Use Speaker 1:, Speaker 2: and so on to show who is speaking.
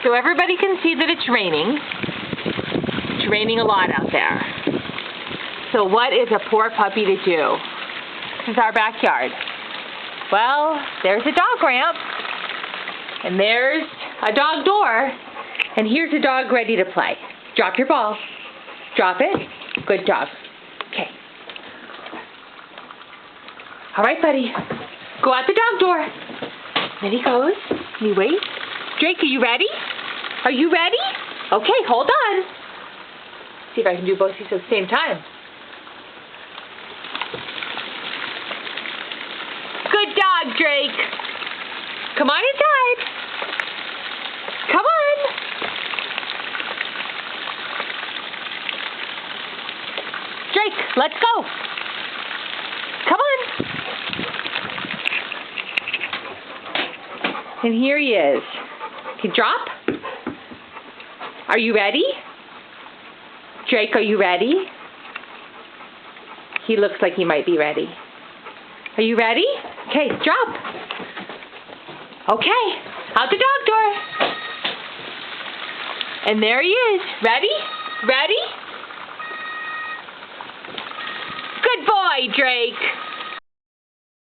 Speaker 1: So everybody can see that it's raining. It's raining a lot out there. So what is a poor puppy to do? This is our backyard. Well, there's a dog ramp. And there's a dog door. And here's a dog ready to play. Drop your ball. Drop it. Good job. Okay. All right, buddy. Go out the dog door. There he goes. He waits. Drake, are you ready? Are you ready? Okay, hold on. See if I can do both of these at the same time. Good dog, Drake. Come on inside. Come on. Drake, let's go. Come on. And here he is. Okay, drop. Are you ready? Drake, are you ready? He looks like he might be ready. Are you ready? Okay, drop. Okay, out the dog door. And there he is. Ready? Ready? Good boy, Drake.